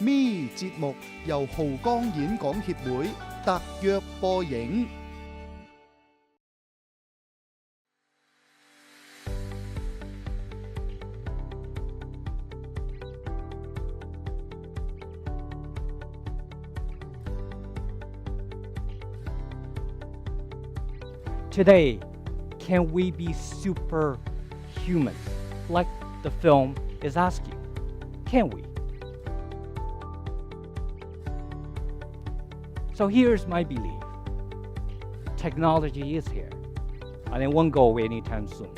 ME 節目由濠江演講協會特約播映。Today, can we be superhuman, like the film is asking? Can we? So here's my belief. Technology is here, and it won't go away anytime soon.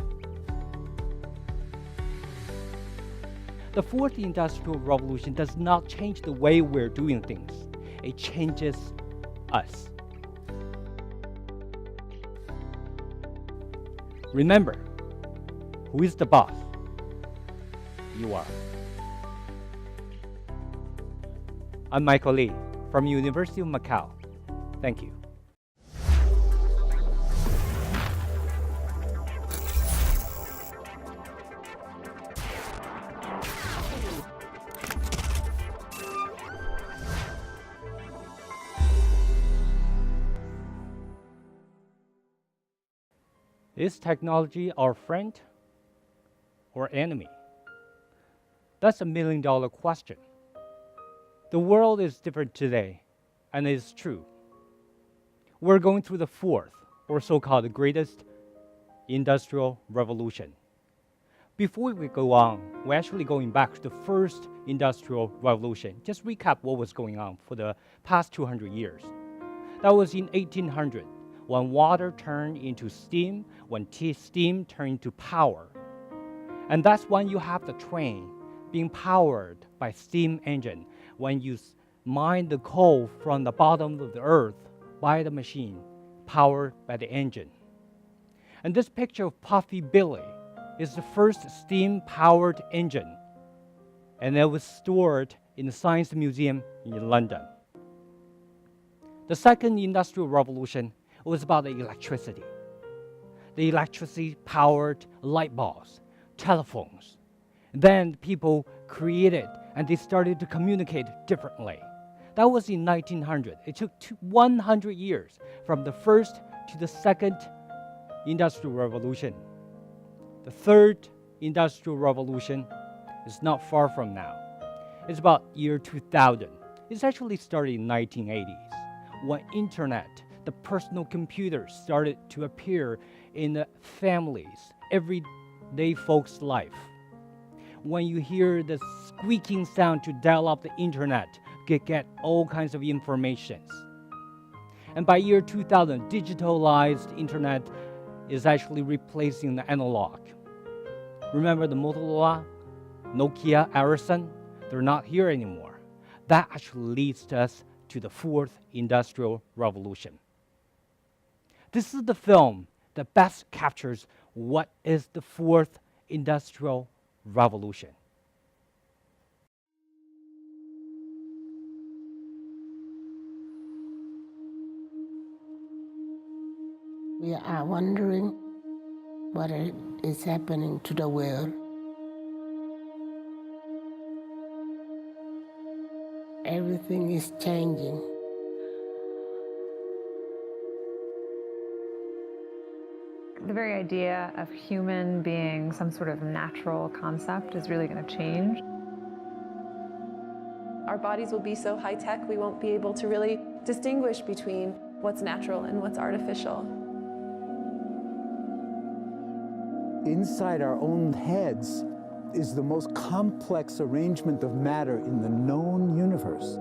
The fourth industrial revolution does not change the way we're doing things. It changes us. Remember, who is the boss? You are. I'm Michael Lee from University of Macau. Thank you. Is technology our friend or enemy? That's a million-dollar question. The world is different today, and it is true. We're going through the fourth, or so-called greatest industrial revolution. Before we go on, we're actually going back to the first industrial revolution. Just recap what was going on for the past 200 years. That was in 1800. When water turned into steam, when steam turned into power. And that's when you have the train being powered by steam engine, when you mine the coal from the bottom of the earth by the machine, powered by the engine. And this picture of Puffy Billy is the first steam-powered engine, and it was stored in the Science Museum in London. The second industrial revolution was about the electricity. The electricity powered light bulbs, telephones. Then people created and they started to communicate differently. That was in 1900. It took 100 years from the first to the second industrial revolution. The third industrial revolution is not far from now. It's about year 2000. It's actually started in 1980s when internet, the personal computers started to appear in the families, everyday folks' life. When you hear the squeaking sound to dial up the internet, you get all kinds of information. And by year 2000, digitalized internet is actually replacing the analog. Remember the Motorola, Nokia, Ericsson? They're not here anymore. That actually leads us to the fourth industrial revolution. This is the film that best captures what is the fourth industrial revolution. We are wondering what is happening to the world. Everything is changing. The very idea of human being some sort of natural concept is really going to change. Our bodies will be so high-tech, we won't be able to really distinguish between what's natural and what's artificial. Inside our own heads is the most complex arrangement of matter in the known universe.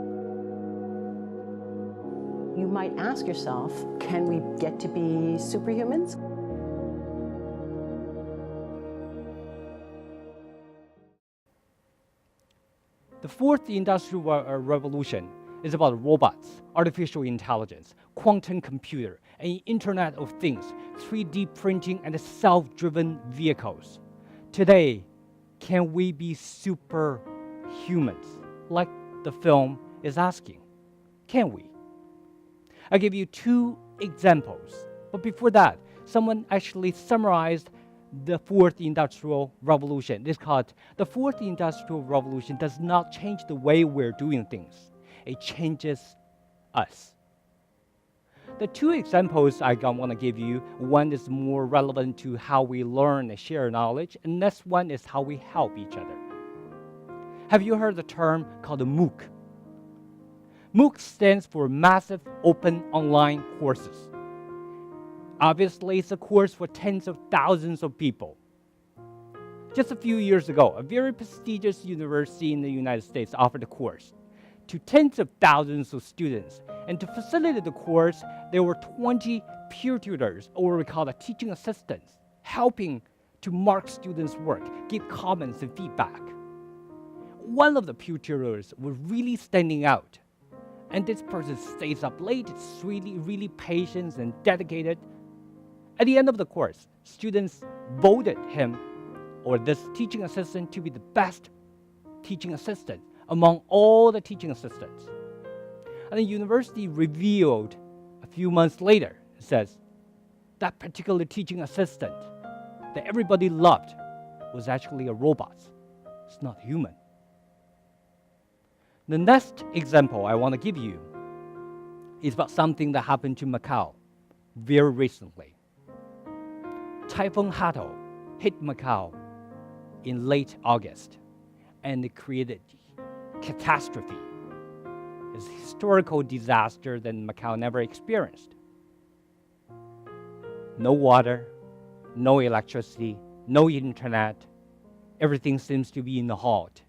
You might ask yourself, can we get to be superhumans? The fourth industrial revolution is about robots, artificial intelligence, quantum computer, and Internet of Things, 3D printing, and self-driven vehicles. Today, can we be superhumans, like the film is asking? Can we? I'll give you two examples. But before that, someone actually summarized the fourth industrial revolution. It's called the fourth industrial revolution does not change the way we're doing things. It changes us. The two examples I want to give you, one is more relevant to how we learn and share knowledge, and next one is how we help each other. Have you heard the term called MOOC? MOOC stands for Massive Open Online Courses. Obviously, it's a course for tens of thousands of people. Just a few years ago, a very prestigious university in the United States offered a course to tens of thousands of students. And to facilitate the course, there were 20 peer tutors, or we call it teaching assistants, helping to mark students' work, give comments and feedback. One of the peer tutors was really standing out. And this person stays up late, it's really patient and dedicated. At the end of the course, students voted him or this teaching assistant to be the best teaching assistant among all the teaching assistants. And the university revealed a few months later, it says, that particular teaching assistant that everybody loved was actually a robot. It's not human. The next example I want to give you is about something that happened to Macau very recently. Typhoon Hato hit Macau in late August, and it created catastrophe. It's a historical disaster that Macau never experienced. No water, no electricity, no internet. Everything seems to be in a halt.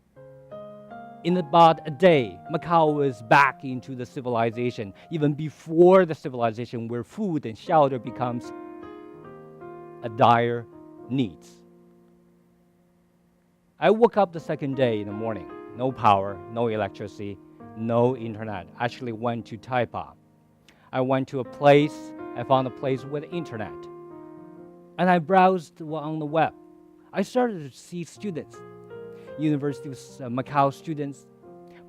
In about a day, Macau was back into the civilization, even before the civilization where food and shelter becomes a dire needs. I woke up the second day in the morning, no power, no electricity, no internet. I actually went to Taipa. I went to a place, I found a place with internet. And I browsed on the web. I started to see students, University of Macau students,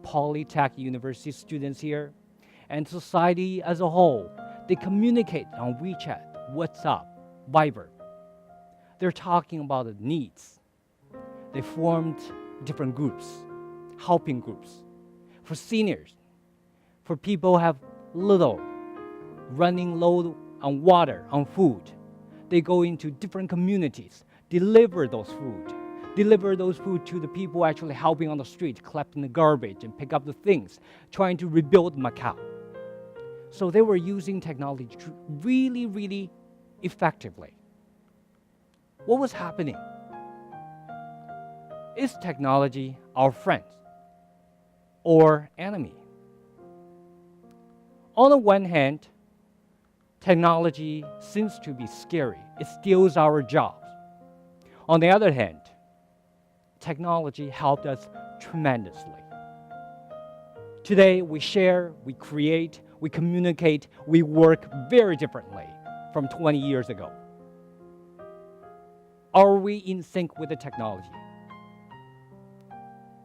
Polytech University students here, and society as a whole. They communicate on WeChat, WhatsApp, Viber. They're talking about the needs. They formed different groups, helping groups, for seniors, for people who have little, running low on water, on food. They go into different communities, deliver those food to the people actually helping on the street, collecting the garbage and pick up the things, trying to rebuild Macau. So they were using technology really effectively. What was happening? Is technology our friend or enemy? On the one hand, technology seems to be scary. It steals our jobs. On the other hand, technology helped us tremendously. Today, we share, we create, we communicate, we work very differently from 20 years ago. Are we in sync with the technology?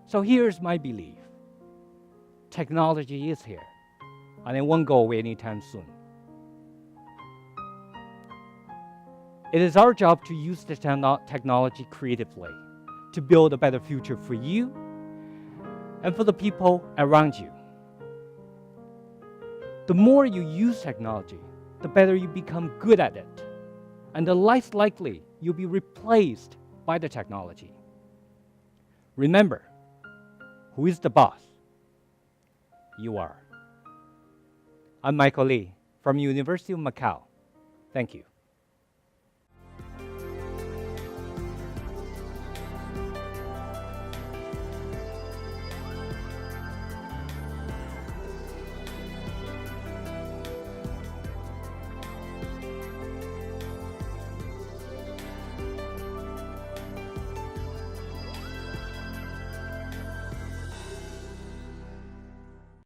So here's my belief. Technology is here, and it won't go away anytime soon. It is our job to use the technology creatively to build a better future for you and for the people around you. The more you use technology, the better you become good at it, and the less likely you'll be replaced by the technology. Remember, who is the boss? You are. I'm Michael Lee from University of Macau. Thank you.